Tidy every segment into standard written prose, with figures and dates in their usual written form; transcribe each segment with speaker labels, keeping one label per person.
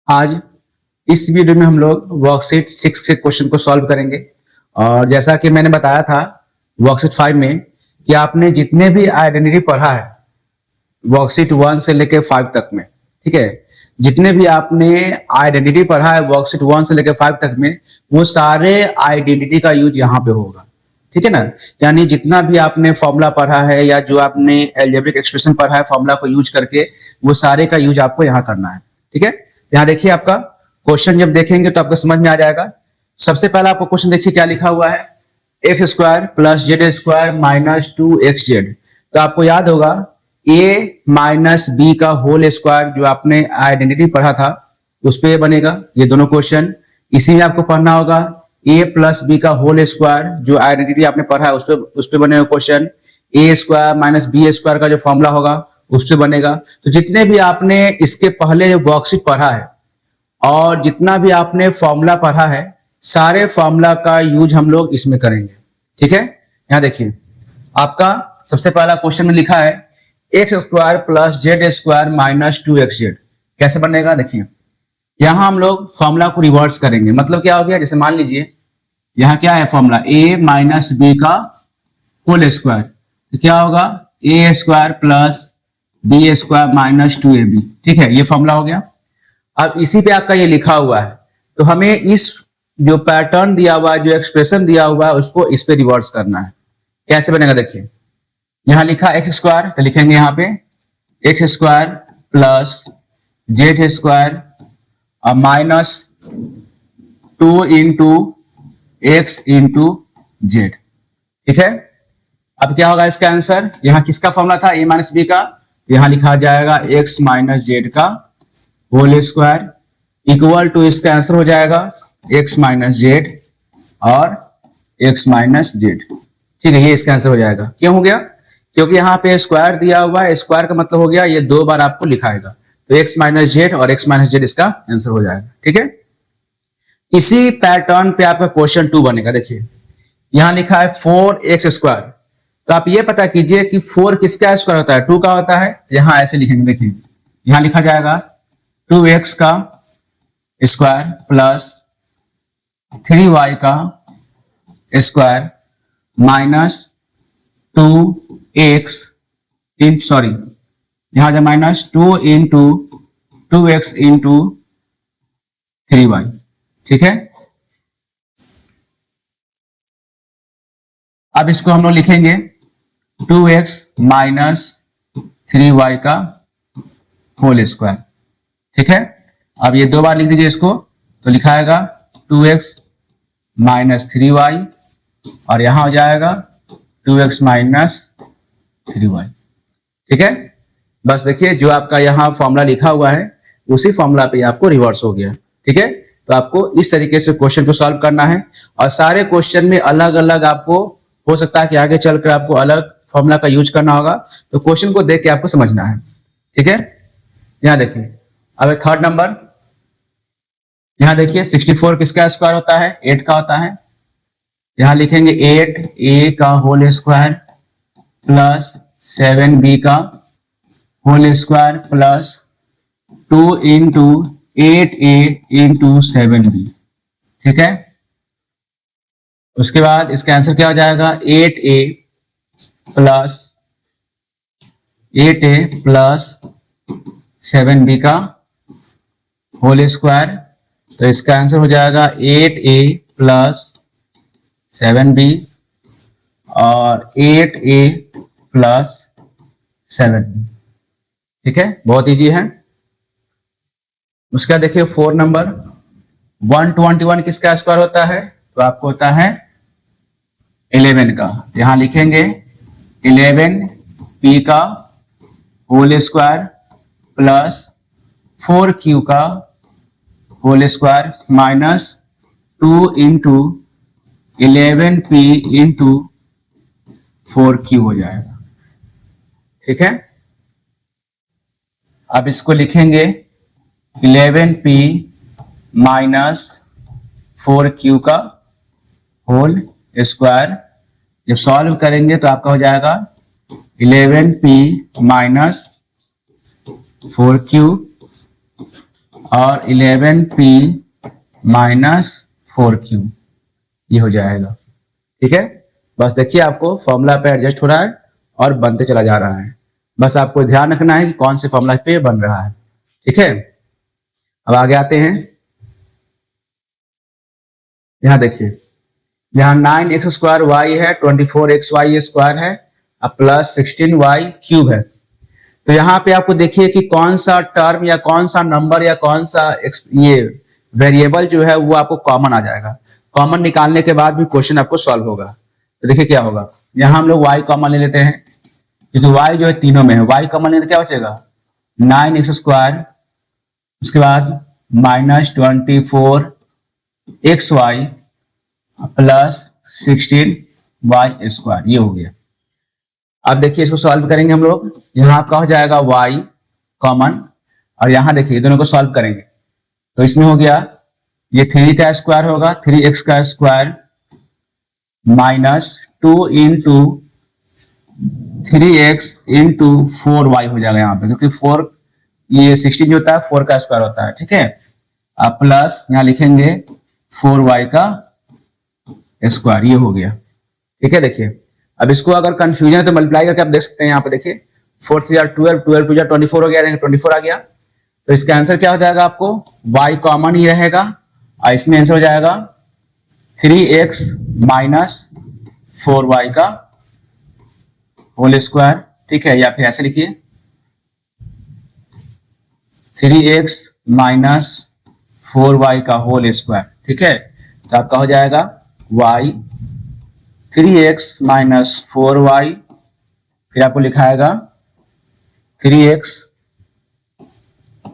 Speaker 1: आज इस वीडियो में हम लोग वर्कशीट 6 के क्वेश्चन को सॉल्व करेंगे। और जैसा कि मैंने बताया था वर्कशीट 5 में कि आपने जितने भी आइडेंटिटी पढ़ा है वर्कशीट 1 से लेकर 5 तक में, ठीक है, जितने भी आपने आइडेंटिटी पढ़ा है वर्कशीट 1 से लेकर 5 तक में, वो सारे आइडेंटिटी का यूज यहाँ पे होगा। ठीक है ना। यानी जितना भी आपने फॉर्मूला पढ़ा है या जो आपने अलजेब्रिक एक्सप्रेशन पढ़ा है फॉर्मूला को यूज करके, वो सारे का यूज आपको यहाँ करना है। ठीक है, यहाँ देखिए आपका क्वेश्चन जब देखेंगे तो आपको समझ में आ जाएगा। सबसे पहला आपको क्वेश्चन देखिए क्या लिखा हुआ है, x square plus z square minus 2xz। तो आपको याद होगा a माइनस बी का होल स्क्वायर जो आपने आइडेंटिटी पढ़ा था उस पर बनेगा ये दोनों क्वेश्चन। इसी में आपको पढ़ना होगा a प्लस बी का होल स्क्वायर जो आइडेंटिटी आपने पढ़ा है उस पर बनेगा question. a square minus B square का जो फॉर्मूला होगा उस पर बनेगा। तो जितने भी आपने इसके पहले वर्कशीट पढ़ा है और जितना भी आपने फॉर्मूला पढ़ा है सारे फॉर्मूला का यूज हम लोग इसमें करेंगे। ठीक है, यहां देखिए आपका सबसे पहला क्वेश्चन में लिखा है x square plus z square minus 2xz। कैसे बनेगा देखिए, यहां हम लोग फॉर्मूला को रिवर्स करेंगे। मतलब क्या हो गया, जैसे मान लीजिए यहां क्या है फॉर्मूला a माइनस बी का होल स्क्वायर, तो क्या होगा a square plus B square minus 2ab। ठीक है, ये फॉर्मूला हो गया। अब इसी पे आपका ये लिखा हुआ है तो हमें इस जो पैटर्न दिया हुआ है, जो एक्सप्रेशन दिया हुआ है, उसको इस पे रिवर्स करना है। कैसे बनेगा देखिए, यहां लिखा एक्स स्क्वायर तो लिखेंगे यहाँ पे x square plus z square और minus 2 into x into z. ठीक है, अब क्या होगा इसका आंसर, यहाँ किसका फॉर्मूला था a माइनस बी का, यहां लिखा जाएगा एक्स माइनस जेड का होल स्क्वायर इक्वल टू इसका आंसर हो जाएगा x माइनस जेड और x माइनस जेड। ठीक है, ये इसका आंसर हो जाएगा। क्यों हो गया, क्योंकि यहाँ पे स्क्वायर दिया हुआ है, स्क्वायर का मतलब हो गया ये दो बार आपको लिखाएगा, तो x माइनस जेड और x माइनस जेड इसका आंसर हो जाएगा। ठीक है, इसी पैटर्न पे आपका क्वेश्चन 2 बनेगा। देखिए यहाँ लिखा है 4x स्क्वायर, तो आप ये पता कीजिए कि 4 किसका स्क्वायर होता है, 2 का होता है। यहाँ ऐसे लिखेंगे, देखिए यहाँ लिखा जाएगा 2x का स्क्वायर प्लस 3y का स्क्वायर माइनस 2x इन सॉरी यहां जो minus 2 into 2x into 3y। ठीक है, अब इसको हम लोग लिखेंगे 2x माइनस 3y का होल स्क्वायर। ठीक है, अब ये दो बार लिख दीजिए इसको, तो लिखाएगा 2x माइनस 3y और यहां हो जाएगा 2x माइनस 3y। ठीक है, बस देखिए जो आपका यहाँ फॉर्मूला लिखा हुआ है उसी फॉर्मूला पे आपको रिवर्स हो गया। ठीक है, तो आपको इस तरीके से क्वेश्चन को सॉल्व करना है और सारे क्वेश्चन में अलग अलग आपको हो सकता है कि आगे चलकर आपको अलग फॉर्मूला का यूज करना होगा, तो क्वेश्चन को देख के आपको समझना है। ठीक है, यहाँ देखिए अब थर्ड नंबर, यहां देखिए 64 किसका स्क्वायर होता है, 8 का होता है। यहां लिखेंगे 8a का होल स्क्वायर प्लस 7b का whole square plus 2 into 8a into 7b। ठीक है, उसके बाद इसका आंसर क्या हो जाएगा 8a प्लस 7b का होल स्क्वायर, तो इसका आंसर हो जाएगा 8a प्लस 7b और 8a प्लस 7b। ठीक है, बहुत इजी है। उसका देखिए 4 नंबर 121 किसका स्क्वायर होता है, तो आपको होता है 11 का। यहां लिखेंगे 11p का होल स्क्वायर प्लस 4q का whole square minus 2 into 11p into 4q हो जाएगा। ठीक है, अब इसको लिखेंगे 11p माइनस 4q का होल स्क्वायर। जब सॉल्व करेंगे तो आपका हो जाएगा 11p माइनस 4q और 11p माइनस 4q, ये हो जाएगा। ठीक है, बस देखिए आपको फॉर्मूला पे एडजस्ट हो रहा है और बनते चला जा रहा है। बस आपको ध्यान रखना है कि कौन से फॉर्मूला पे बन रहा है। ठीक है, अब आगे आते हैं। यहां देखिए, यहाँ 9x स्क्वायर वाई है, 24x वाई स्क्वायर है, अब प्लस 16y क्यूब है। तो यहाँ पे आपको देखिए कि कौन सा टर्म या कौन सा नंबर या कौन सा ये वेरिएबल जो है वो आपको कॉमन आ जाएगा। कॉमन निकालने के बाद भी क्वेश्चन आपको सॉल्व होगा। तो देखिए क्या होगा, यहाँ हम लोग y कॉमन ले लेते हैं क्योंकि y जो है तीनों में है। y कॉमन लेते तो क्या बचेगा, 9x स्क्वायर, उसके बाद minus 24xy plus 16y square, ये हो गया। अब देखिए इसको सॉल्व करेंगे हम लोग। यहाँ आपका हो जाएगा y कॉमन, और यहाँ देखिए दोनों को सॉल्व करेंगे तो इसमें हो गया ये 3 का स्क्वायर होगा, 3x का square minus 2 into 3x into 4y हो जाएगा यहाँ पे, क्योंकि 4 ये 16 जो होता है 4 का स्क्वायर होता है। ठीक है, अब प्लस यहाँ लिखेंगे 4y का स्क्वायर, ये हो गया। ठीक है, देखिए अब इसको अगर कंफ्यूजन है तो मल्टीप्लाई करके आप देख सकते हैं। यहाँ पे देखिए 4 से 12, 12 टू 24 हो गया, 24 आ गया। तो इसका आंसर क्या हो जाएगा, आपको y कॉमन ही रहेगा और इसमें आंसर हो जाएगा 3x माइनस 4y का होल स्क्वायर। ठीक है, या फिर ऐसे लिखिए 3x माइनस 4y का होल स्क्वायर। ठीक है, तो आपका हो जाएगा y 3x माइनस 4y, फिर आपको लिखाएगा 3x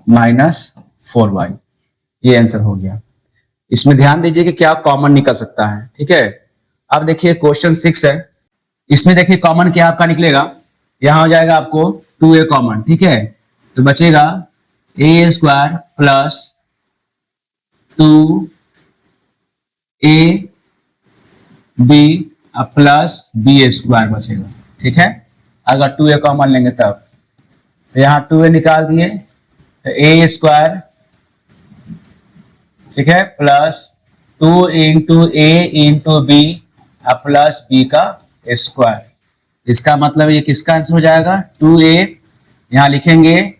Speaker 1: माइनस 4y, ये आंसर हो गया। इसमें ध्यान दीजिए कि क्या कॉमन निकल सकता है। ठीक है, अब देखिए क्वेश्चन 6 है, इसमें देखिए कॉमन क्या आपका निकलेगा, यहां हो जाएगा आपको 2a कॉमन। ठीक है, तो बचेगा a square plus 2ab plus B square बचेगा। ठीक है, अगर 2a कॉमन लेंगे तब, तो यहाँ 2a निकाल दिए तो a स्क्वायर, ठीक है, plus 2 into A into B plus B का स्क्वायर। इसका मतलब ये किसका आंसर हो जाएगा, 2a, यहाँ लिखेंगे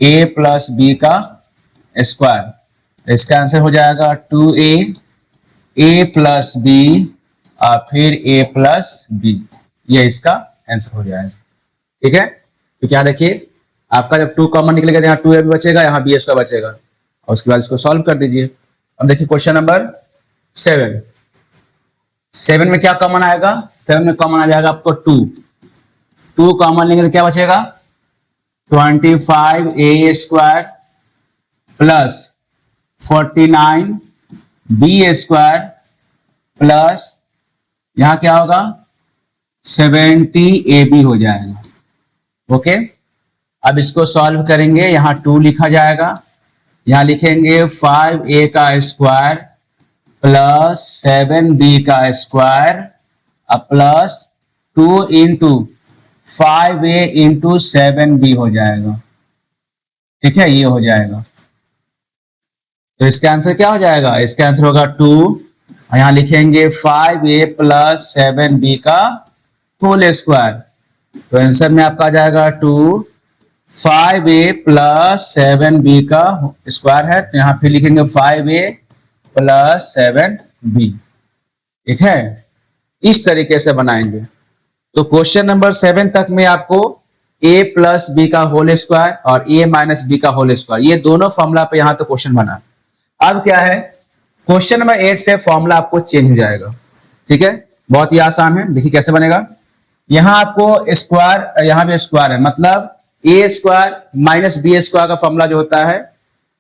Speaker 1: a प्लस बी का स्क्वायर, तो इसका आंसर हो जाएगा 2a, a प्लस बी और फिर a प्लस बी, ये इसका आंसर हो जाएगा। ठीक है, तो क्या देखिए आपका जब 2 कॉमन निकलेगा तो यहाँ 2a भी बचेगा, यहाँ b स्क्वायर बचेगा, और उसके बाद इसको सॉल्व कर दीजिए। अब देखिए क्वेश्चन नंबर 7 में क्या कॉमन आएगा, 7 में कॉमन आ जाएगा आपको 2 कॉमन लेंगे तो क्या बचेगा 25a square plus 49b square plus यहां क्या होगा 70ab हो जाएगा। ओके, अब इसको सॉल्व करेंगे, यहाँ 2 लिखा जाएगा, यहाँ लिखेंगे 5a का स्क्वायर प्लस 7b का square plus 2 into 5a into 7b हो जाएगा। ठीक है, ये हो जाएगा। तो इसका आंसर क्या हो जाएगा, इसका आंसर होगा 2, यहाँ लिखेंगे 5a प्लस 7b का होल स्क्वायर। तो आंसर में आपका आ जाएगा 2, 5a प्लस 7b का स्क्वायर है, तो यहाँ फिर लिखेंगे 5a प्लस 7b। ठीक है, इस तरीके से बनाएंगे। तो क्वेश्चन नंबर 7 तक में आपको a प्लस बी का होल स्क्वायर और a माइनस बी का होल स्क्वायर, ये दोनों फॉर्मूला पे यहाँ तो क्वेश्चन बना। अब क्या है, क्वेश्चन नंबर 8 से फॉर्मूला आपको चेंज हो जाएगा। ठीक है, बहुत ही आसान है, देखिए कैसे बनेगा। यहाँ आपको स्क्वायर, यहाँ भी स्क्वायर है, मतलब ए स्क्वायर माइनस बी स्क्वायर का फॉर्मूला जो होता है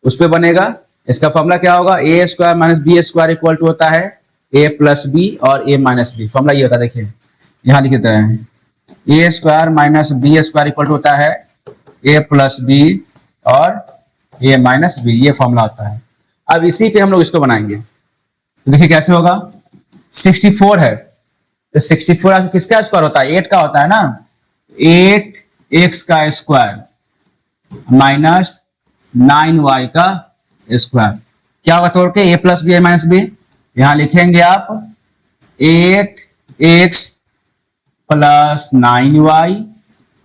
Speaker 1: उस पर बनेगा। इसका फॉर्मूला क्या होगा, a square minus B square equal to होता है ए प्लस बी और ए माइनस बी। फॉर्मूला ये होता है, देखिए यहाँ लिख देते हैं, a square minus B square equal to होता है ए प्लस बी और ए माइनस बी, ये फॉर्मूला होता है। अब इसी पे हम लोग इसको बनाएंगे, तो देखिए कैसे होगा। 64 है, तो 64 किसका स्क्वायर होता है, 8 का होता है ना, 8x का स्क्वायर माइनस 9y का स्क्वायर। क्या होगा तोड़ के, ए plus B A minus B, यहां लिखेंगे आप 8x प्लस 9y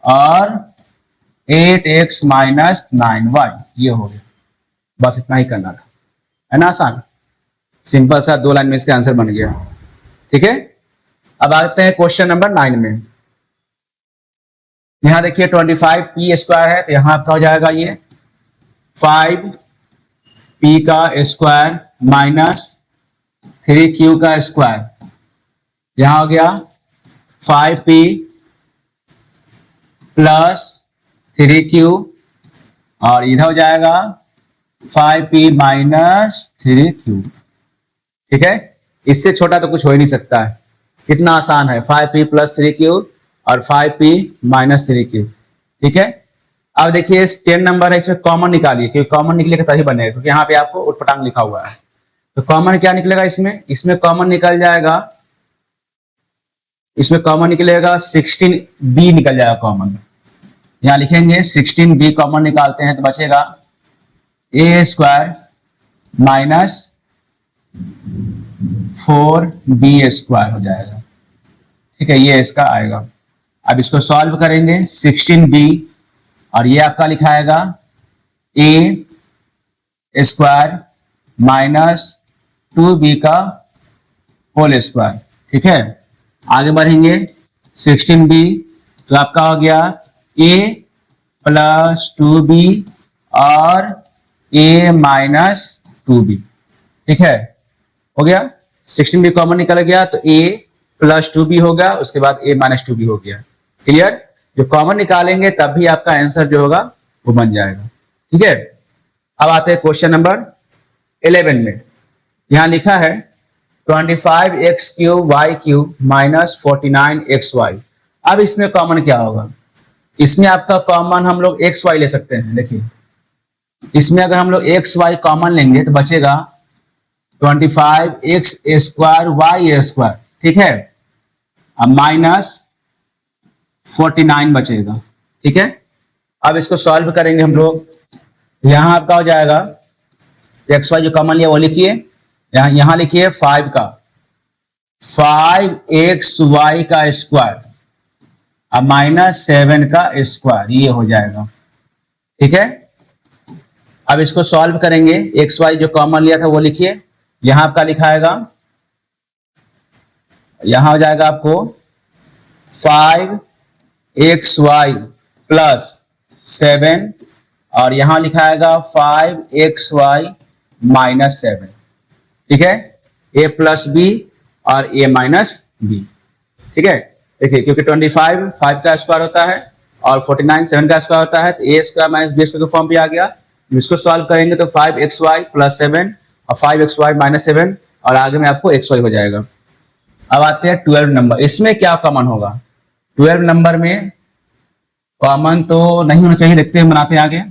Speaker 1: और 8x माइनस 9y, ये हो गया। बस इतना ही करना था, है ना, आसान, सिंपल सा 2 लाइन में इसका आंसर बन गया। ठीक है, अब आते हैं क्वेश्चन नंबर 9 में। यहां देखिए 25p स्क्वायर है, तो यहां आपका हो जाएगा ये 5p का स्क्वायर माइनस 3q का स्क्वायर। यहां हो गया 5p प्लस 3q और इधर हो जाएगा 5p माइनस 3q। ठीक है, इससे छोटा तो कुछ हो ही नहीं सकता है, कितना आसान है, 5p प्लस 3q और 5p माइनस 3q। ठीक है, अब देखिए 10 नंबर है, इसमें कॉमन निकालिए, क्योंकि कॉमन निकलेगा तभी बनेगा, क्योंकि यहाँ पे आपको उटपटांग लिखा हुआ है। तो कॉमन क्या निकलेगा इसमें, इसमें कॉमन निकल जाएगा, इसमें कॉमन निकलेगा 16b निकल जाएगा कॉमन। यहां लिखेंगे 16b कॉमन निकालते हैं तो बचेगा a square minus 4b square हो जाएगा। ठीक है, ये इसका आएगा। अब इसको सॉल्व करेंगे 16b और ये आपका लिखाएगा a स्क्वायर माइनस 2b का होल स्क्वायर। ठीक है, आगे बढ़ेंगे 16b तो आपका हो गया a प्लस 2b और a माइनस 2b। ठीक है, हो गया, 16b कॉमन निकल गया तो a प्लस 2b हो गया, उसके बाद a माइनस 2b हो गया। क्लियर, जो कॉमन निकालेंगे तब भी आपका आंसर जो होगा वो बन जाएगा। ठीक है, अब आते हैं क्वेश्चन नंबर 11 में। यहां लिखा है 25x cube Y cube minus 49xy। अब इसमें कॉमन क्या होगा, इसमें आपका कॉमन हम लोग xy ले सकते हैं। देखिए इसमें अगर हम लोग xy कॉमन लेंगे तो बचेगा 25x स्क्वायर वाई स्क्वायर। ठीक है, अब माइनस 49 बचेगा। ठीक है, अब इसको सॉल्व करेंगे हम लोग, यहां आपका हो जाएगा xy जो कॉमन लिया वो लिखिए, यहां लिखिए 5 का 5xy का स्क्वायर अब माइनस 7 का स्क्वायर, ये हो जाएगा। ठीक है, अब इसको सॉल्व करेंगे, xy जो कॉमन लिया था वो लिखिए, यहां आपका लिखाएगा, यहां हो जाएगा आपको 5xy प्लस 7 और यहां लिखाएगा 5xy माइनस 7। ठीक है, a प्लस बी और a माइनस बी। ठीक है, देखिए क्योंकि 25 5 का स्क्वायर होता है और 49 7 का स्क्वायर होता है, तो a square minus B square के फॉर्म पे आ गया। इसको सॉल्व करेंगे तो 5xy प्लस 7 और 5xy माइनस 7 और आगे में आपको xy हो जाएगा। अब आते हैं 12 नंबर, इसमें क्या कॉमन होगा, 12 नंबर में कॉमन तो नहीं होना चाहिए, देखते हैं बनाते हैं आगे।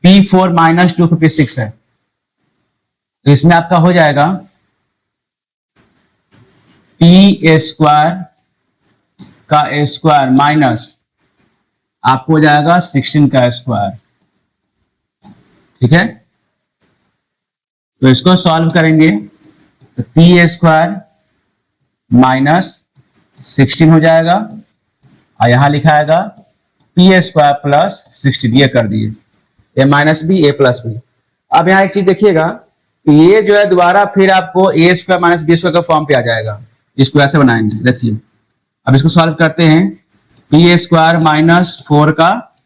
Speaker 1: P4 माइनस 256 है, तो इसमें आपका हो जाएगा p स्क्वायर का स्क्वायर माइनस आपको हो जाएगा 16 का स्क्वायर। ठीक है, तो इसको सॉल्व करेंगे तो p स्क्वायर माइनस 16 हो जाएगा और यहां लिखाएगा p स्क्वायर प्लस 16, ये कर दिए, a minus B a plus B. अब यहां एक चीज देखिएगा, ये जो है दोबारा फिर आपको a square minus B square का फॉर्म पे आ जाएगा, इसको ऐसे बनाएंगे। देखिए अब इसको सॉल्व करते हैं, p स्क्वायर माइनस 4 का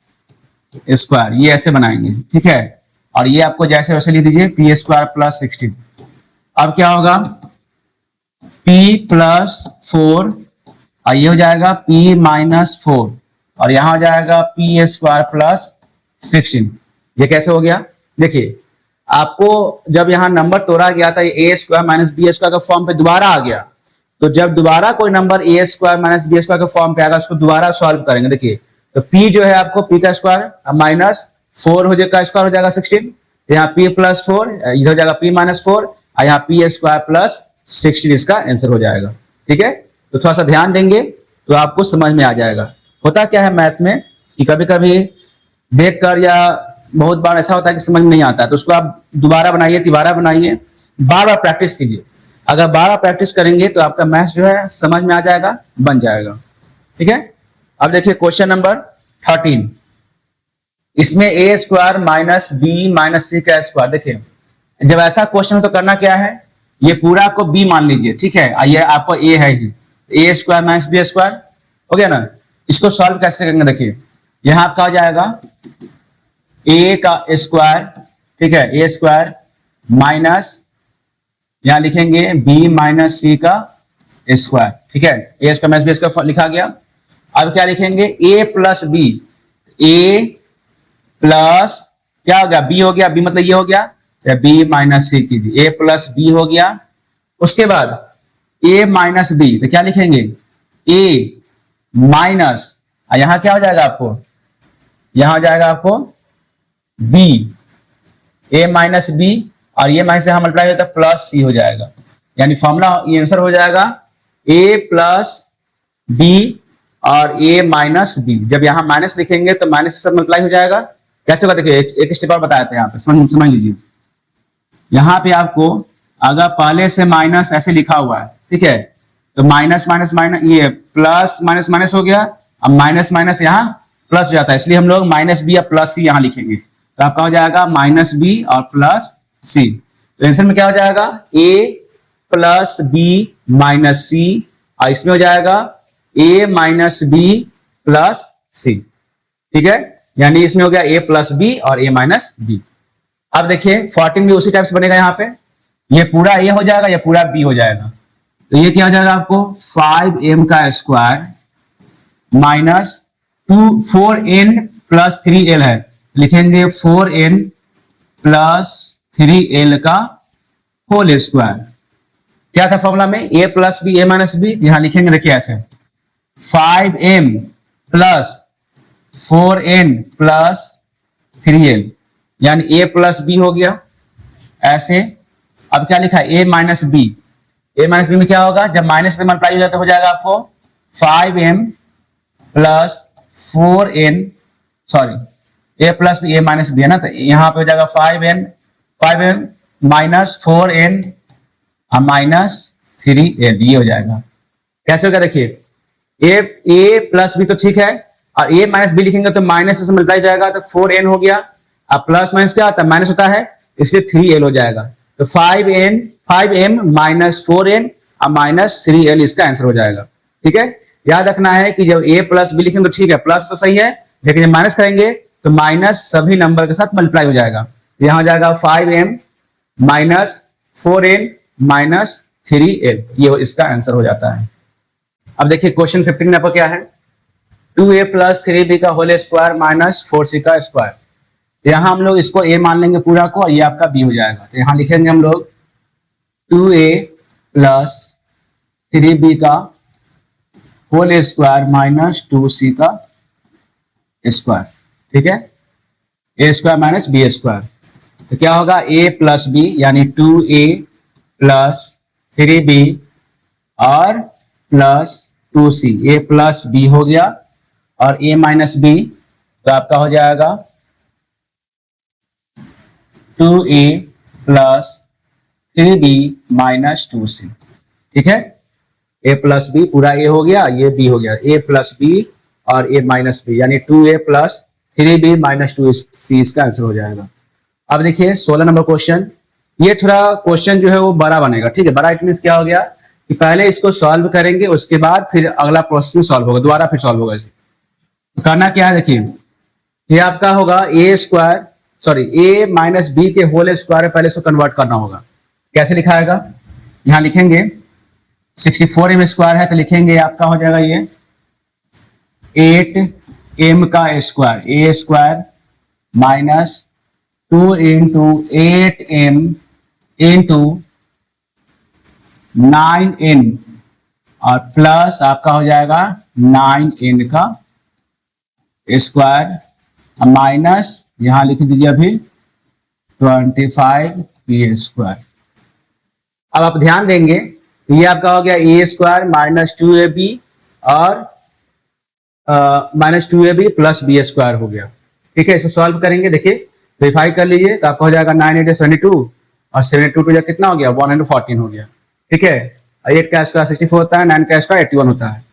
Speaker 1: स्क्वायर, ये ऐसे बनाएंगे। ठीक है, और ये आपको जैसे वैसे लिख दीजिए p स्क्वायर प्लस 16। अब क्या होगा p प्लस 4 और ये हो जाएगा p माइनस 4 और यहां हो जाएगा p स्क्वायर प्लस 16। ये कैसे हो गया, देखिए आपको जब यहां नंबर तोड़ा गया था ये a square minus B square का फॉर्म पे दोबारा आ गया, तो जब दोबारा कोई number a square minus B square के फॉर्म पे आएगा उसको दोबारा सॉल्व करेंगे। देखिए तो p जो है आपको p का स्क्वायर माइनस 4 हो जाएगा, स्क्वायर हो जाएगा 16, यहाँ p प्लस 4 इधर हो जाएगा p माइनस 4 और यहाँ p स्क्वायर प्लस 16 इसका आंसर हो जाएगा। ठीक है, तो थोड़ा सा ध्यान देंगे तो आपको समझ में आ जाएगा। होता क्या है मैथ्स में कि कभी कभी देखकर या बहुत बार ऐसा होता है कि समझ में नहीं आता है, तो उसको आप दोबारा बनाइए, तिबारा बनाइए, बार बार प्रैक्टिस कीजिए। अगर बार बार प्रैक्टिस करेंगे तो आपका मैथ्स जो है समझ में आ जाएगा, बन जाएगा। ठीक है, अब देखिए क्वेश्चन नंबर 13, इसमें ए स्क्वायर माइनस बी माइनस सी का स्क्वायर। देखिए जब ऐसा क्वेश्चन हो तो करना क्या है, ये पूरा को बी मान लीजिए, ठीक है, ये आपको ए है ही, ए स्क्वायर माइनस बी स्क्वायर हो गया ना। इसको सॉल्व कैसे करेंगे, देखिए यहां आपका हो जाएगा ए का स्क्वायर, ठीक है, ए स्क्वायर माइनस यहां लिखेंगे बी माइनस सी का स्क्वायर, ठीक है, a square minus B square लिखा गया। अब क्या लिखेंगे, ए प्लस बी, ए प्लस क्या हो गया, बी हो गया, बी मतलब ये हो गया, बी माइनस सी कीजिए, ए प्लस बी हो गया। उसके बाद ए माइनस बी, तो क्या लिखेंगे, ए माइनस, यहां क्या हो जाएगा आपको, यहां हो जाएगा आपको बी, ए माइनस बी, और ये माइनस से हम मल्टीप्लाई होता है प्लस सी हो जाएगा, यानी फॉर्मूला ये आंसर हो जाएगा ए प्लस बी और ए माइनस बी। जब यहां माइनस लिखेंगे तो माइनस से सब मल्टीप्लाई हो जाएगा। कैसे होगा, देखिए एक स्टेप और बताए थे यहाँ पे, समझ लीजिए। यहां पे आपको अगर पहले से माइनस ऐसे लिखा हुआ है, ठीक है, तो माइनस माइनस माइनस, ये प्लस माइनस माइनस हो गया, अब माइनस माइनस यहाँ प्लस हो जाता है, इसलिए हम लोग माइनस बी या प्लस सी यहां लिखेंगे, तो आपका हो जाएगा माइनस बी और प्लस सी। तो आंसर में क्या हो जाएगा, ए प्लस बी माइनस सी, और इसमें हो जाएगा ए माइनस बी प्लस सी, ठीक है, यानी इसमें हो गया ए प्लस बी और ए माइनस बी। अब देखिए 14 भी उसी टाइप से बनेगा, यहाँ पे ये पूरा ए हो जाएगा, ये पूरा बी हो जाएगा, तो ये क्या हो जाएगा आपको 5m का square minus 4n plus 3l है, लिखेंगे 4n प्लस 3l का होल स्क्वायर। क्या था फॉर्मूला में, a plus B A minus B, यहां लिखेंगे देखिए ऐसे 5m plus 4n plus 3l, यानी a प्लस बी हो गया ऐसे। अब क्या लिखा है, a minus B, A minus B में क्या होगा, जब माइनस से मल्टीप्लाई हो जाता है हो जाएगा आपको 5m plus 4n, sorry a plus B A minus B है ना, तो यहां पे हो जाएगा 5m minus 4n minus 3l, ये हो जाएगा। कैसे होगा, देखिए a प्लस बी तो ठीक है, और a माइनस बी लिखेंगे तो माइनस से मल्टीप्लाई जाएगा तो 4n हो गया, अब प्लस माइनस क्या होता है, माइनस होता है, इसलिए 3l हो जाएगा, तो 5m माइनस 4n और माइनस 3l इसका आंसर हो जाएगा। ठीक है, याद रखना है कि जब a प्लस बी लिखेंगे तो ठीक है, प्लस तो सही है, लेकिन जब माइनस करेंगे तो माइनस सभी नंबर के साथ मल्टीप्लाई हो जाएगा, यहां हो जाएगा 5m minus 4n minus 3l, ये इसका आंसर हो जाता है। अब देखिए क्वेश्चन 15 में आपका क्या है, 2a प्लस 3b का होल स्क्वायर माइनस 4c का स्क्वायर। यहां हम लोग इसको a मान लेंगे पूरा को, और ये आपका b हो जाएगा, तो यहां लिखेंगे हम लोग 2a प्लस 3b का होल स्क्वायर माइनस 2c का स्क्वायर। ठीक है, a square minus b square, तो क्या होगा a प्लस b, यानी 2a प्लस 3b और plus 2c, a plus b हो गया, और a माइनस b, तो आपका हो जाएगा 2a plus 3b minus 2c। ठीक है, a प्लस b पूरा a हो गया, ये b हो गया, a प्लस b और a माइनस b, यानी 2a plus 3b minus 2c इसका आंसर हो जाएगा। अब देखिए 16 नंबर क्वेश्चन, ये थोड़ा क्वेश्चन जो है वो बड़ा बनेगा। ठीक है, बड़ा इट मींस क्या हो गया कि पहले इसको सॉल्व करेंगे, उसके बाद फिर अगला प्रोसेस में सॉल्व होगा, दोबारा फिर सॉल्व होगा। इसे तो करना क्या है, देखिए ये आपका होगा a square, sorry a minus B के होल स्क्वायर, पहले इसको कन्वर्ट करना होगा। कैसे लिखाएगा, यहां लिखेंगे 64m स्क्वायर है, तो लिखेंगे आपका हो जाएगा ये 8m का square, a square minus 2 into 8m into 9n और प्लस आपका हो जाएगा 9n का स्क्वायर, माइनस यहां लिख दीजिए अभी 25p स्क्वायर। अब आप ध्यान देंगे तो ये आपका हो गया a स्क्वायर माइनस 2ab और minus 2ab plus b square हो गया। ठीक है, इसको सॉल्व करेंगे, देखिए वेरीफाई कर लीजिए तो आपका हो जाएगा 9 8 72 और 72 टू कितना हो गया 114 हो गया। ठीक है, 8 का स्क्वायर 64 होता है, 9 का स्क्वायर 81 होता है।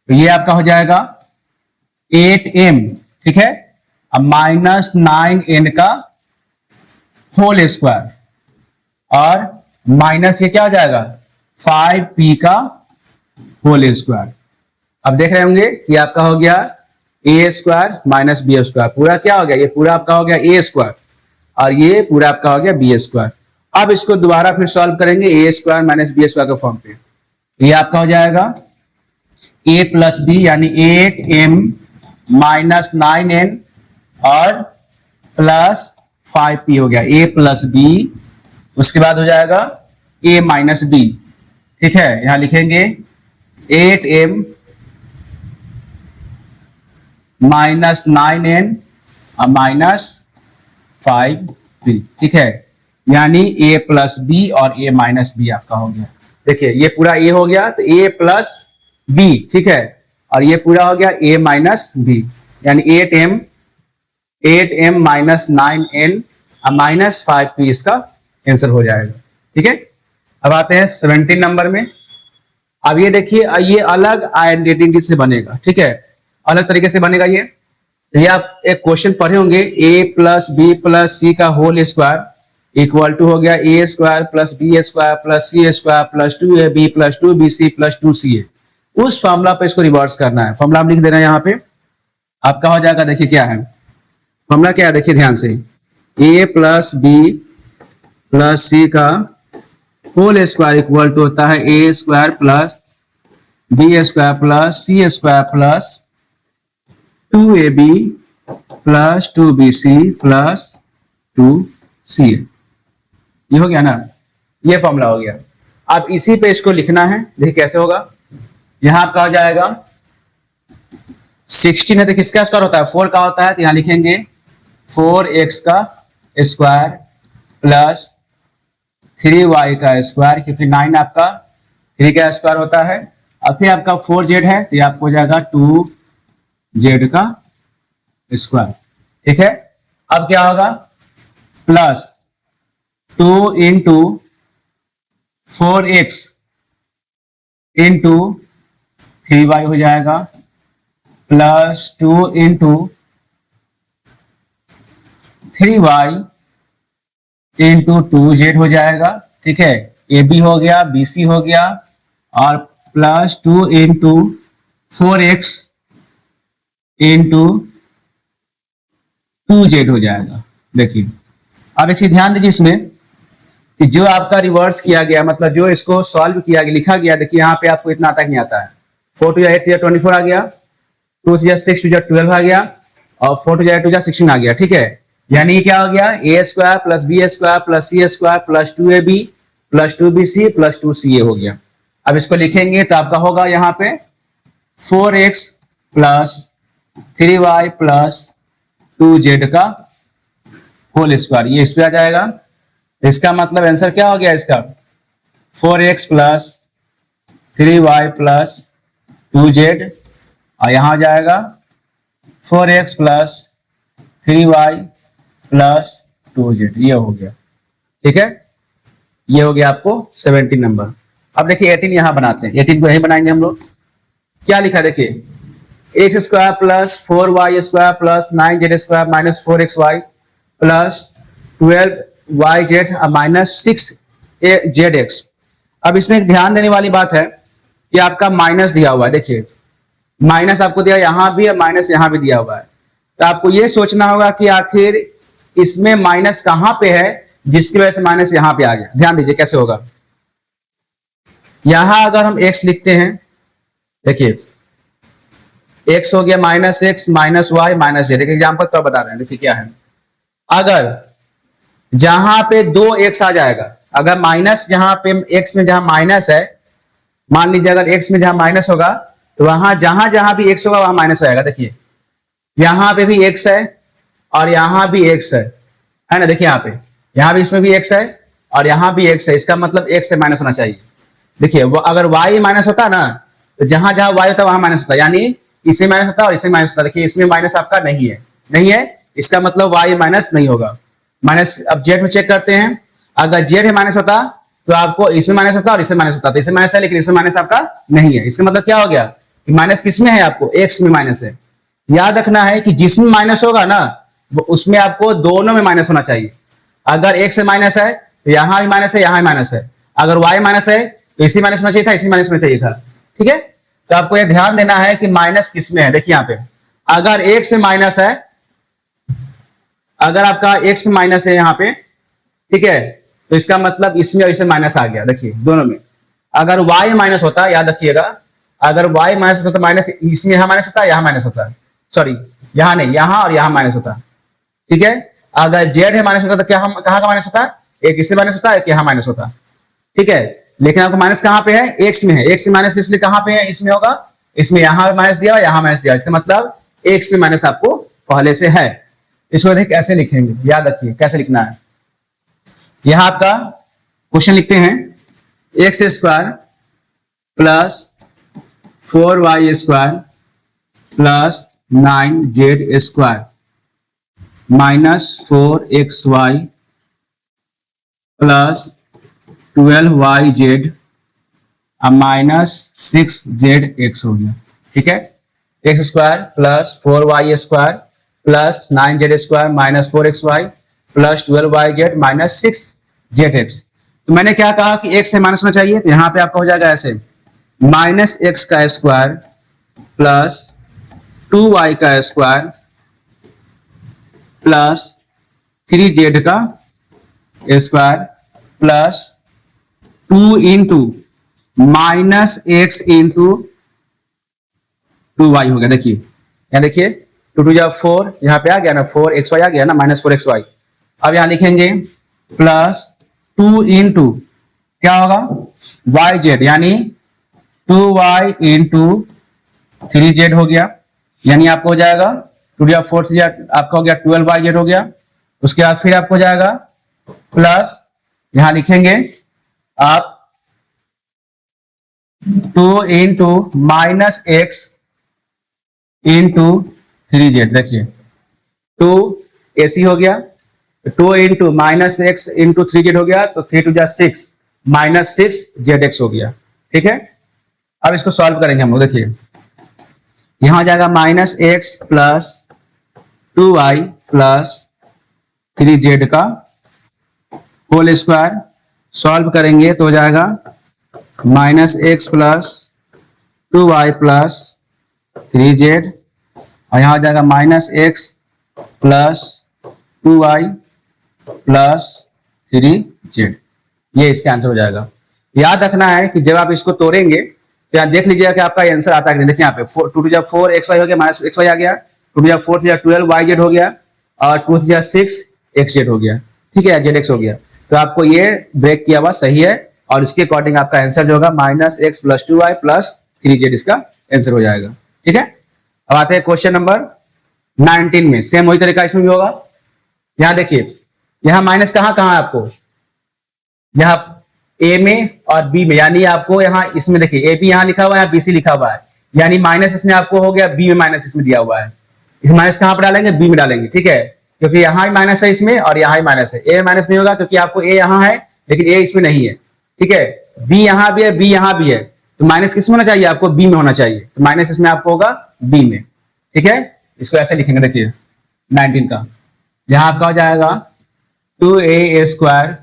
Speaker 1: तो ये आपका हो जाएगा 8m, ठीक है, अब माइनस 9n का होल स्क्वायर और माइनस ये क्या हो जाएगा 5p का होल स्क्वायर। अब देख रहे होंगे कि आपका हो गया a square minus B square, पूरा क्या हो गया, ये पूरा आपका हो गया ए स्क्वायर और ये पूरा आपका हो गया बी स्क्वायर। अब इसको दोबारा फिर सॉल्व करेंगे ए स्क्वायर माइनस बी स्क्वायर के फॉर्म पे। ये आपका हो जाएगा ए प्लस बी यानी 8m माइनस 9n और प्लस 5p हो गया a प्लस b। उसके बाद हो जाएगा a माइनस b। ठीक है, यहां लिखेंगे 8m माइनस 9n और माइनस 5p। ठीक है, यानी a प्लस बी और a माइनस बी आपका हो गया। देखिए ये पूरा a हो गया तो a प्लस b, ठीक है, और ये पूरा हो गया a माइनस बी यानी 8m माइनस 9n और माइनस 5p इसका आंसर हो जाएगा। ठीक है, अब आते हैं 17 नंबर में। अब ये देखिए ये अलग आइडेंटिटी से बनेगा। ठीक है, अलग तरीके से बनेगा ये आप एक क्वेश्चन पढ़े होंगे a plus b plus c का होल स्क्वायर इक्वल टू हो गया a square plus B square plus c square plus 2ab plus 2bc plus 2ca। उस फॉर्मूला पे इसको रिवर्स करना है। फॉर्मूला हम लिख दे रहे हैं यहाँ पे, आपका हो जाएगा, देखिए क्या है फॉर्मूला, क्या है देखिए ध्यान से, a plus b plus c का होल स्क्वायर इक्वल टू होता है a square plus B square plus c square plus 2ab plus 2bc plus 2ca। ये हो गया ना, ये फॉर्मूला हो गया। अब इसी पे इसको लिखना है, देखिए कैसे होगा। यहां आपका हो जाएगा 16 है तो किसका स्क्वायर होता है 4 का होता है, तो यहां लिखेंगे 4x का स्क्वायर प्लस 3y का स्क्वायर, क्योंकि 9 आपका 3 का स्क्वायर होता है। अब फिर आपका 4z है तो ये आपको हो जाएगा 2z का स्क्वायर। ठीक है, अब क्या होगा plus 2 into 4x into 3y हो जाएगा plus 2 into 3y into 2z हो जाएगा। ठीक है, ए बी हो गया, बी सी हो गया और plus 2 into 4x into 2z हो जाएगा। देखिए अब एक चीज ध्यान दीजिए इसमें कि जो आपका रिवर्स किया गया, मतलब जो इसको सॉल्व किया गया लिखा गया, देखिए यहाँ पे आपको इतना तक नहीं आता है। 4 टू 8 24 आ गया, 2 6 टू 12 आ गया और 4 टू 8 16 आ गया। ठीक है, यानी क्या हो गया a square plus B square plus c square plus 2ab plus 2bc plus 2ca हो गया। अब इसको लिखेंगे तो आपका होगा यहाँ पे 4x plus 3y plus 2z का होल स्क्वायर, ये इस पे आ जाएगा। इसका मतलब आंसर क्या हो गया इसका 4x plus 3y plus 2z और यहां आ जाएगा 4x plus 3y plus 2z, ये हो गया। ठीक है, ये हो गया आपको 17 नंबर। अब देखिए 18 यहां बनाते हैं, 18 को यही बनाएंगे हम लोग। क्या लिखा देखिए x square plus 4y square plus 9z square minus 4xy plus 12yz minus 6zx। अब इसमें एक ध्यान देने वाली बात है कि आपका माइनस दिया हुआ है। देखिए माइनस आपको दिया यहां भी है, माइनस यहां भी दिया हुआ है, तो आपको यह सोचना होगा कि आखिर इसमें माइनस कहां पे है जिसकी वजह से माइनस यहां पे आ गया। ध्यान दीजिए कैसे होगा। यहां अगर हम x लिखते हैं, देखिए x हो गया minus x minus y minus z। देखिए एग्जाम्पल तो बता रहे हैं, देखिए क्या है, अगर जहां पे 2x आ जाएगा, अगर माइनस जहां पे x में जहां माइनस है, मान लीजिए अगर x में जहां माइनस होगा तो वहां जहां जहां भी x होगा वहां माइनस आएगा। देखिए यहां पे भी x है और यहां भी x है ना, देखिए यहां भी इसमें भी x है और यहां भी x है, इसका मतलब x से माइनस होना चाहिए। देखिए वो अगर y माइनस होता ना तो जहां जहां y होता वहां माइनस होता, यानी इसमें माइनस होता और इसमें माइनस होता। देखिए इसमें माइनस आपका नहीं है, इसका मतलब y माइनस नहीं होगा। माइनस, अब जेड में चेक करते हैं, अगर जेड है माइनस होता तो आपको इसमें माइनस होता और इसमें माइनस होता, तो इसमें माइनस है लेकिन इसमें माइनस आपका नहीं है। इसका मतलब क्या हो गया कि माइनस किसमें है, आपको एक्स में माइनस है। याद रखना है कि जिसमें माइनस होगा ना वो उसमें आपको दोनों में माइनस होना चाहिए। अगर एक्स में माइनस है तो यहां भी माइनस है, यहां भी माइनस है। अगर वाई माइनस है तो इसी माइनस में चाहिए था, इसी माइनस में चाहिए था। ठीक है, तो आपको यह ध्यान देना है कि माइनस किसमें है। देखिए यहां पे अगर एक्स में माइनस है, अगर आपका एक्स में माइनस है यहां पे, ठीक है, तो इसका मतलब इसमें और इसमें माइनस आ गया। देखिए दोनों में। अगर y माइनस होता, याद रखिएगा, अगर y माइनस होता तो माइनस इसमें यहां माइनस होता, यहां माइनस होता, सॉरी यहां नहीं, यहां और यहां माइनस होता। ठीक है, अगर z है माइनस होता तो क्या हम कहां का माइनस होता, एक इससे माइनस होता, एक यहां माइनस होता। ठीक है, लेकिन आपको माइनस कहां पे है, एक्स में है। एक्स में माइनस इसलिए कहां पे है, इसमें होगा, इसमें यहां माइनस दिया, यहां माइनस दिया, इसका मतलब एक्स में माइनस आपको पहले से है। इसको देख कैसे लिखेंगे, याद रखिए कैसे लिखना है। यहां आपका क्वेश्चन लिखते हैं, x square plus 4y square plus 9z square minus 4xy plus 12yz minus 6zx हो गया। ठीक है, x square plus 4y square plus 9z square minus 4xy plus 12yz minus 6zx। तो मैंने क्या कहा कि x से माइनस में चाहिए, तो यहां पे आपका हो जाएगा ऐसे, माइनस एक्स का स्क्वायर प्लस 2y का स्क्वायर प्लस 3z का square plus 2 into minus x into 2y हो गया। देखिए यहां देखिए 2 2 4, यहां पे आ गया ना 4xy आ गया ना, माइनस 4xy। अब यहां लिखेंगे प्लस 2 इंटू क्या होगा yz, यानी 2y इंटू 3z हो गया, यानी आपको हो जाएगा 2 4 से आपका हो गया 12yz हो गया। उसके बाद फिर आपको हो जाएगा प्लस, यहां लिखेंगे आप 2 into minus x into 3z। देखिए 2 AC हो गया, 2 into minus x into 3z हो गया, तो 3 2 6 माइनस 6zx हो गया। ठीक है, अब इसको सॉल्व करेंगे हम लोग। देखिए यहां हो जाएगा minus x plus 2y plus 3z का होल स्क्वायर, सॉल्व करेंगे तो हो जाएगा minus x plus 2y plus 3z, और यहां हो जाएगा minus x plus 2y plus 3z। ये इसका आंसर हो जाएगा। याद रखना है कि जब आप इसको तोड़ेंगे तो यहाँ देख लीजिएगा कि आपका आंसर आता है कि नहीं। देखिए यहाँ पे 2 2 4 xy हो गया, माइनस xy आ गया, 2 2 4 12yz हो गया, और 2 3 6 xz हो गया। ठीक है, zx हो गया। तो आपको ये ब्रेक किया हुआ सही है, और इसके अकॉर्डिंग आपका आंसर जो होगा minus x plus 2y plus 3z इसका आंसर हो जाएगा। ठीक है, अब आते हैं क्वेश्चन नंबर 19 में। सेम वही तरीका इसमें भी होगा। यहां देखिए, यहां माइनस कहां कहां है आपको, यहां ए में और बी में, यानी आपको यहां इसमें देखिए ए बी यहां लिखा हुआ है, यहां BC लिखा हुआ है, यानी माइनस इसमें आपको हो गया, बी में माइनस इसमें दिया हुआ है। इस माइनस कहां पर डालेंगे, बी में डालेंगे। ठीक है, क्योंकि यहां भी माइनस है इसमें और यहां भी माइनस है। ए में माइनस नहीं होगा क्योंकि आपको ए यहां है लेकिन ए इसमें नहीं है। ठीक है, बी यहां भी है, बी यहां भी है, तो माइनस किस में होना चाहिए, आपको बी में होना चाहिए, तो माइनस इसमें आपको होगा बी में। ठीक है, इसको ऐसे लिखेंगे। देखिए 19 का यहां आपका हो जाएगा 2a square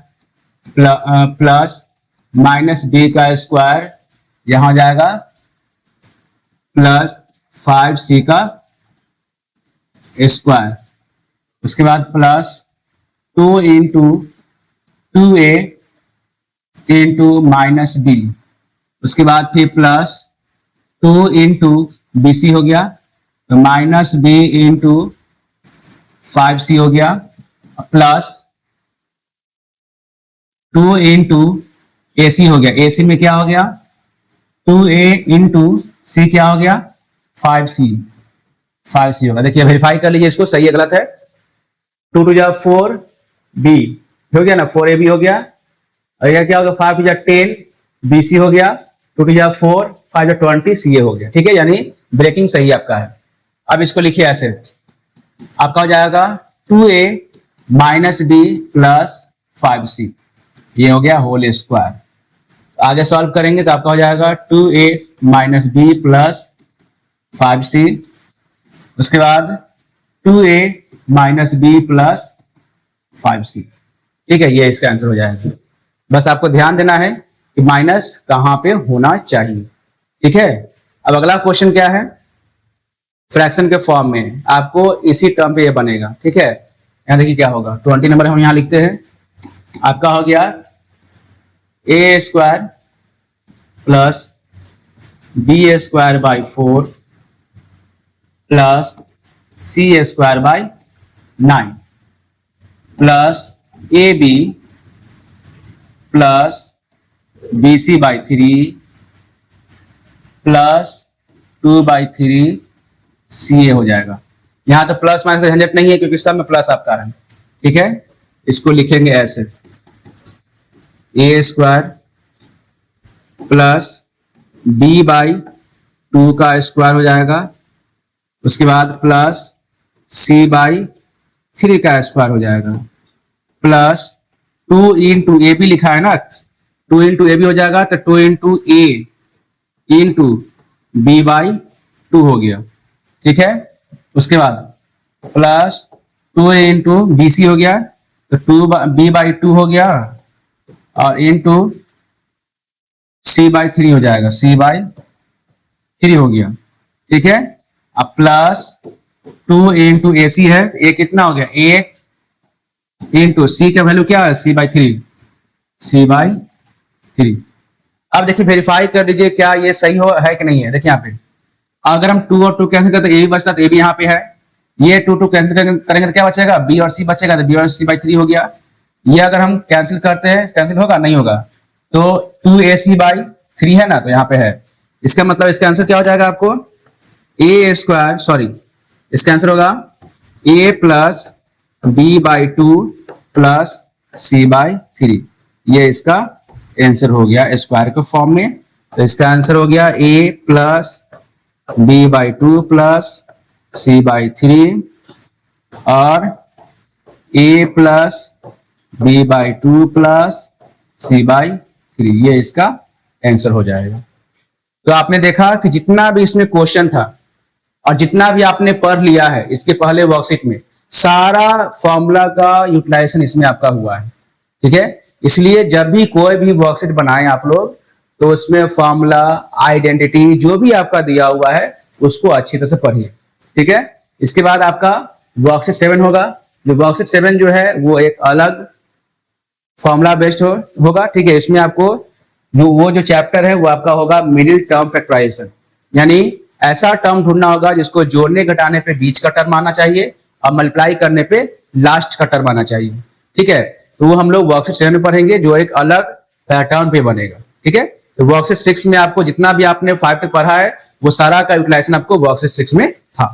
Speaker 1: plus minus B का स्क्वायर, यहां हो जाएगा प्लस 5c का स्क्वायर। उसके बाद plus 2 into 2a into minus B. उसके बाद फिर प्लस 2 इंटू BC हो गया, तो माइनस बी इंटू 5c हो गया, प्लस 2 इंटू AC हो गया। AC में क्या हो गया, 2a इंटू C क्या हो गया, 5c होगा। देखिए वेरीफाई कर लीजिए इसको, सही है गलत है। 2 2 4b हो गया ना, 4ab हो गया, और यह क्या होगा 5 2 10 BC हो गया, 2 2 4 5 20 CA हो गया। ठीक है, यानी ब्रेकिंग सही आपका है। अब इसको लिखिए ऐसे, आपका हो जाएगा 2a minus B plus 5c, ये हो गया होल स्क्वायर। आगे सॉल्व करेंगे तो आपका हो जाएगा 2a minus B plus 5c, उसके बाद 2a minus B plus 5c। ठीक है, ये इसका आंसर हो जाएगा। बस आपको ध्यान देना है कि माइनस कहां पे होना चाहिए। ठीक है, अब अगला क्वेश्चन क्या है, फ्रैक्शन के फॉर्म में आपको इसी टर्म पे ये बनेगा। ठीक है, यहां देखिए क्या होगा, 20 नंबर हम यहां लिखते हैं, आपका हो गया a square plus B square by 4 plus c square by 9 plus a b plus b c by 3 plus 2/3 c a हो जाएगा। यहां तो प्लस माइनस का झंझट नहीं है क्योंकि सब में प्लस आपका है। ठीक है, इसको लिखेंगे ऐसे, ए स्क्वायर प्लस बी बाई 2 का स्क्वायर हो जाएगा, उसके बाद प्लस सी बाई 3 का स्क्वायर हो जाएगा, प्लस 2 इंटू ए बी लिखा है ना, 2 इंटू ए बी हो जाएगा तो 2 into A into B by 2 हो गया। ठीक है, उसके बाद प्लस 2 इंटू बी सी हो गया तो 2 बी बाई 2 हो गया और इंटू सी बाई 3 हो जाएगा, सी बाई 3 हो गया। ठीक है, अब प्लस 2 इंटू ए सी है, ए कितना हो गया 1 इंटू सी का वैल्यू क्या है सी बाई 3, सी बाई 3। अब देखिए वेरीफाई कर लीजिए क्या ये सही हो है कि नहीं है। देखिए यहाँ पे अगर हम 2 और 2 कैंसिल करते तो ए भी बचता, तो ए भी यहाँ पे है, ये 2 कैंसिल करेंगे तो क्या बचेगा, बी और सी बचेगा, तो बी और सी बाई 3 हो गया। ये अगर हम कैंसिल करते हैं, कैंसिल होगा नहीं होगा, तो 2ac बाई 3 है ना, तो यहाँ पे है। इसका मतलब इसका आंसर क्या हो जाएगा आपको, ए स्क्वायर, सॉरी इसका आंसर होगा a plus B by 2 plus C by 3। ये इसका आंसर हो गया स्क्वायर के फॉर्म में। तो इसका आंसर हो गया a plus B by 2 plus C by 3 और a plus B by 2 plus C by 3, ये इसका आंसर हो जाएगा। तो आपने देखा कि जितना भी इसमें क्वेश्चन था और जितना भी आपने पढ़ लिया है इसके पहले वर्कशीट में, सारा फॉर्मूला का यूटिलाइजेशन इसमें आपका हुआ है। ठीक है, इसलिए जब भी कोई भी वर्कशीट बनाए आप लोग तो उसमें फॉर्मूला, आइडेंटिटी जो भी आपका दिया हुआ है उसको अच्छी तरह से पढ़िए। ठीक है, इसके बाद आपका वर्कशीट 7 होगा। जो वर्कशीट 7 जो है वो एक अलग फॉर्मूला बेस्ड होगा। ठीक है, इसमें आपको जो चैप्टर है वो आपका होगा मिडिल टर्म फैक्टराइजेशन, यानी ऐसा टर्म ढूंढना होगा जिसको जोड़ने घटाने पे बीच का टर्म आना चाहिए और मल्टीप्लाई करने पे लास्ट का टर्म आना चाहिए। ठीक है, तो वो हम लोग वर्कशीट 7 में पढ़ेंगे जो एक अलग पैटर्न पे बनेगा। ठीक है, तो वर्कशीट 6 में आपको जितना भी आपने 5 तक पढ़ा है वो सारा का यूटिलाइजेशन आपको वर्कशीट 6 में था।